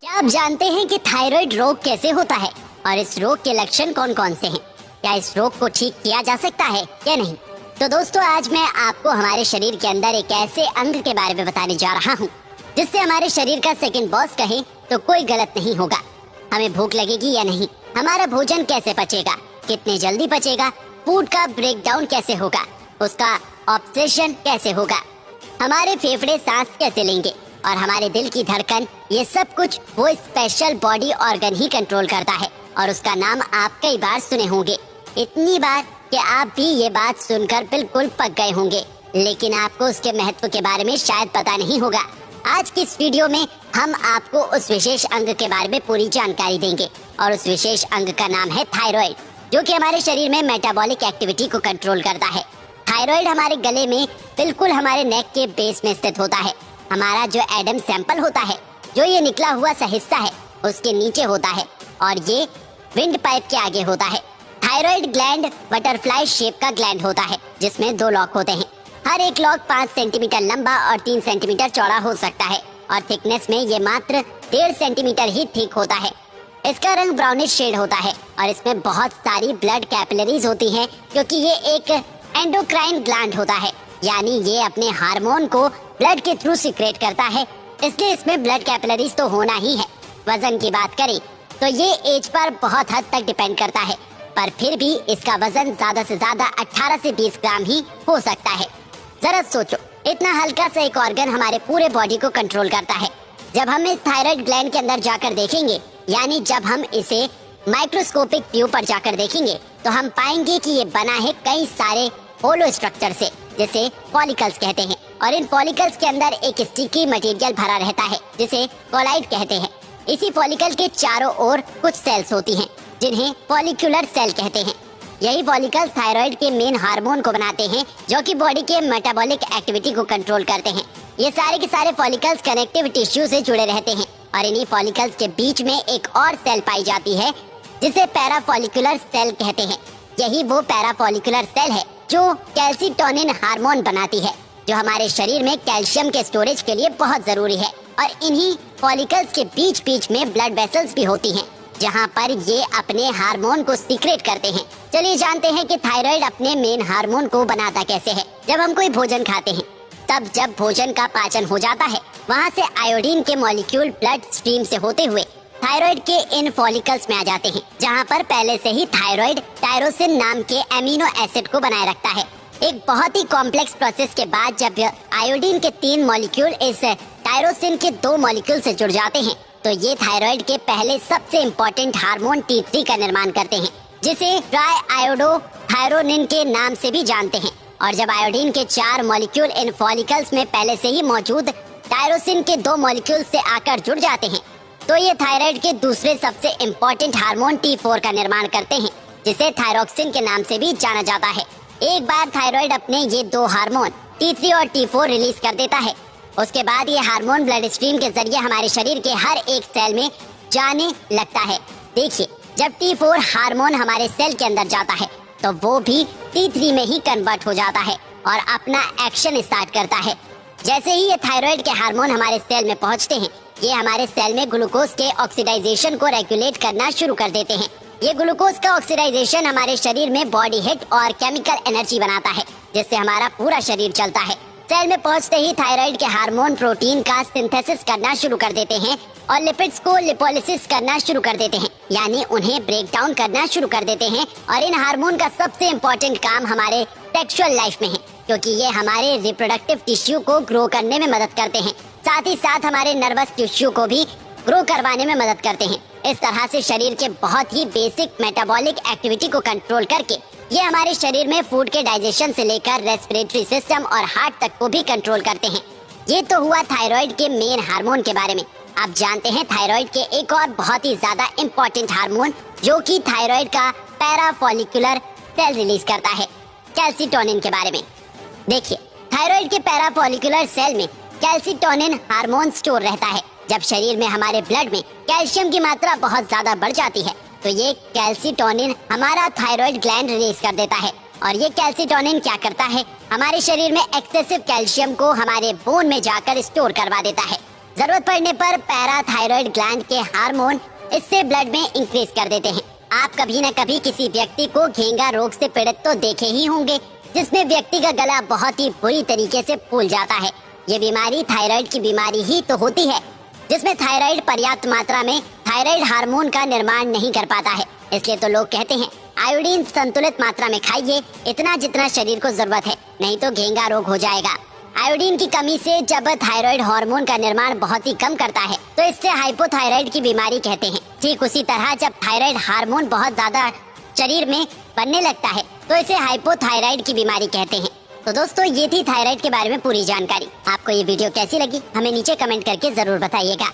क्या आप जानते हैं कि थायराइड रोग कैसे होता है और इस रोग के लक्षण कौन कौन से हैं? क्या इस रोग को ठीक किया जा सकता है या नहीं? तो दोस्तों, आज मैं आपको हमारे शरीर के अंदर एक ऐसे अंग के बारे में बताने जा रहा हूँ जिससे हमारे शरीर का सेकंड बॉस कहे तो कोई गलत नहीं होगा। हमें भूख लगेगी या नहीं, हमारा भोजन कैसे पचेगा, कितने जल्दी पचेगा, फूड का ब्रेकडाउन कैसे होगा, उसका ऑब्सेशन कैसे होगा, हमारे फेफड़े सांस कैसे लेंगे और हमारे दिल की धड़कन, ये सब कुछ वो स्पेशल बॉडी ऑर्गन ही कंट्रोल करता है और उसका नाम आप कई बार सुने होंगे। इतनी बार कि आप भी ये बात सुनकर बिल्कुल पक गए होंगे, लेकिन आपको उसके महत्व के बारे में शायद पता नहीं होगा। आज की इस वीडियो में हम आपको उस विशेष अंग के बारे में पूरी जानकारी देंगे और उस विशेष अंग का नाम है थायराइड, जो कि हमारे शरीर में मेटाबॉलिक एक्टिविटी को कंट्रोल करता है। थायराइड हमारे गले में बिल्कुल हमारे नेक के बेस में स्थित होता है। हमारा जो एडम सैंपल होता है, जो ये निकला हुआ सा हिस्सा है, उसके नीचे होता है और ये विंड पाइप के आगे होता है। थायराइड ग्लैंड बटरफ्लाई शेप का ग्लैंड होता है जिसमें 2 लॉक होते हैं। हर एक लॉक 5 सेंटीमीटर लंबा और 3 सेंटीमीटर चौड़ा हो सकता है और थिकनेस में ये मात्र 1.5 सेंटीमीटर ही थिक होता है। इसका रंग ब्राउनिश शेड होता है और इसमें बहुत सारी ब्लड कैपिलरीज होती हैं, क्योंकि ये एक एंडोक्राइन ग्लैंड होता है, यानी ये अपने हार्मोन को ब्लड के थ्रू सीक्रेट करता है, इसलिए इसमें ब्लड कैपिलरीज तो होना ही है। वजन की बात करें तो ये एज पर बहुत हद तक डिपेंड करता है, पर फिर भी इसका वजन ज्यादा से ज्यादा 18 से 20 ग्राम ही हो सकता है। जरा सोचो, इतना हल्का सा एक ऑर्गन हमारे पूरे बॉडी को कंट्रोल करता है। जब हम इस थायराइड ग्लैंड के अंदर जाकर देखेंगे, यानी जब हम इसे माइक्रोस्कोपिक व्यू पर जाकर देखेंगे, तो हम पाएंगे कि ये बना है कई सारे होलो स्ट्रक्चर से, जिसे फॉलिकल्स कहते हैं, और इन फॉलिकल्स के अंदर एक स्टिकी मटेरियल भरा रहता है जिसे कॉलाइड कहते हैं। इसी फॉलिकल के चारों ओर कुछ सेल्स होती हैं जिन्हें फॉलिकुलर सेल कहते हैं। यही फॉलिकल्स थायराइड के मेन हार्मोन को बनाते हैं, जो कि बॉडी के मेटाबॉलिक एक्टिविटी को कंट्रोल करते हैं। ये सारे के सारे फॉलिकल्स कनेक्टिव टिश्यू से जुड़े रहते हैं और इन्हीं फॉलिकल्स के बीच में एक और सेल पाई जाती है जिसे पैराफॉलिकुलर सेल कहते हैं। यही वो पैराफॉलिकुलर सेल है जो कैल्सिटोनिन हार्मोन बनाती है, जो हमारे शरीर में कैल्शियम के स्टोरेज के लिए बहुत जरूरी है। और इन्हीं फॉलिकल्स के बीच बीच में ब्लड वेसल्स भी होती हैं, जहां पर ये अपने हार्मोन को सीक्रेट करते हैं। चलिए जानते हैं कि थायराइड अपने मेन हार्मोन को बनाता कैसे है। जब हम कोई भोजन खाते हैं, तब जब भोजन का पाचन हो जाता है, वहां से आयोडीन के मॉलिक्यूल ब्लड स्ट्रीम से होते हुए थायराइड के इन फॉलिकल्स में आ जाते हैं, जहां पर पहले से ही थायराइड टायरोसिन नाम के एमिनो एसिड को बनाए रखता है। एक बहुत ही कॉम्प्लेक्स प्रोसेस के बाद जब आयोडीन के 3 मॉलिक्यूल इस टायरोसिन के 2 मॉलिक्यूल से जुड़ जाते हैं, तो ये थायराइड के पहले सबसे इम्पोर्टेंट हार्मोन T3 का निर्माण करते हैं, जिसे ट्राई आयोडो थायरोनिन के नाम से भी जानते हैं। और जब आयोडीन के 4 मॉलिक्यूल इन फॉलिकल्स में पहले से ही मौजूद टायरोसिन के 2 मॉलिक्यूल से आकर जुड़ जाते हैं, तो ये थायराइड के दूसरे सबसे इम्पोर्टेंट हार्मोन T4 का निर्माण करते हैं, जिसे थायरोक्सिन के नाम से भी जाना जाता है। एक बार थायराइड अपने ये 2 हार्मोन T3 और T4 रिलीज कर देता है, उसके बाद ये हार्मोन ब्लड स्ट्रीम के जरिए हमारे शरीर के हर एक सेल में जाने लगता है। देखिए, जब T4 हार्मोन हमारे सेल के अंदर जाता है, तो वो भी T3 में ही कन्वर्ट हो जाता है और अपना एक्शन स्टार्ट करता है। जैसे ही ये थायराइड के हार्मोन हमारे सेल में पहुंचते हैं, ये हमारे सेल में ग्लूकोज के ऑक्सीडाइजेशन को रेगुलेट करना शुरू कर देते हैं। ये ग्लूकोज का ऑक्सीडाइजेशन हमारे शरीर में बॉडी हीट और केमिकल एनर्जी बनाता है, जिससे हमारा पूरा शरीर चलता है। सेल में पहुंचते ही थायराइड के हार्मोन प्रोटीन का सिंथेसिस करना शुरू कर देते हैं और लिपिड्स को लिपोलिसिस करना शुरू कर देते हैं, यानी उन्हें ब्रेक डाउन करना शुरू कर देते हैं। और इन हार्मोन का सबसे इम्पोर्टेंट काम हमारे सेक्सुअल लाइफ में है, क्योंकि ये हमारे रिप्रोडक्टिव टिश्यू को ग्रो करने में मदद करते हैं, साथ ही साथ हमारे नर्वस टिश्यू को भी ग्रो करवाने में मदद करते हैं। इस तरह से शरीर के बहुत ही बेसिक मेटाबॉलिक एक्टिविटी को कंट्रोल करके ये हमारे शरीर में फूड के डाइजेशन से लेकर रेस्पिरेटरी सिस्टम और हार्ट तक को भी कंट्रोल करते हैं। ये तो हुआ थायराइड के मेन हार्मोन के बारे में। आप जानते हैं थायराइड के एक और बहुत ही ज्यादा इम्पोर्टेंट हार्मोन, जो कि थायराइड का पैराफॉलिकुलर सेल रिलीज करता है, कैल्सिटोनिन के बारे में। देखिए, थायराइड के पैराफॉलिकुलर सेल में कैल्सिटोनिन हार्मोन स्टोर रहता है। जब शरीर में हमारे ब्लड में कैल्शियम की मात्रा बहुत ज्यादा बढ़ जाती है, तो ये कैल्सिटोनिन हमारा थायराइड ग्लैंड रिलीज कर देता है। और ये कैल्सिटोनिन क्या करता है, हमारे शरीर में एक्सेसिव कैल्शियम को हमारे बोन में जाकर स्टोर करवा देता है। जरूरत पड़ने पर पैराथायराइड ग्लैंड के हार्मोन इससे ब्लड में इंक्रीज कर देते हैं। आप कभी न कभी किसी व्यक्ति को घेंगा रोग से पीड़ित तो देखे ही होंगे, जिसमें व्यक्ति का गला बहुत ही बुरी तरीके से फूल जाता है। ये बीमारी थायराइड की बीमारी ही तो होती है, जिसमें थायराइड पर्याप्त मात्रा में थायराइड हार्मोन का निर्माण नहीं कर पाता है। इसलिए तो लोग कहते हैं आयोडीन संतुलित मात्रा में खाइए, इतना जितना शरीर को जरूरत है, नहीं तो घेंगा रोग हो जाएगा। आयोडीन की कमी से जब थायराइड हार्मोन का निर्माण बहुत ही कम करता है तो इससे हाइपोथायराइड की बीमारी कहते हैं। ठीक उसी तरह जब थायराइड हार्मोन बहुत ज्यादा शरीर में बनने लगता है तो इसे हाइपोथायराइड की बीमारी कहते हैं। तो दोस्तों, ये थी थायराइड के बारे में पूरी जानकारी। आपको ये वीडियो कैसी लगी हमें नीचे कमेंट करके जरूर बताइएगा।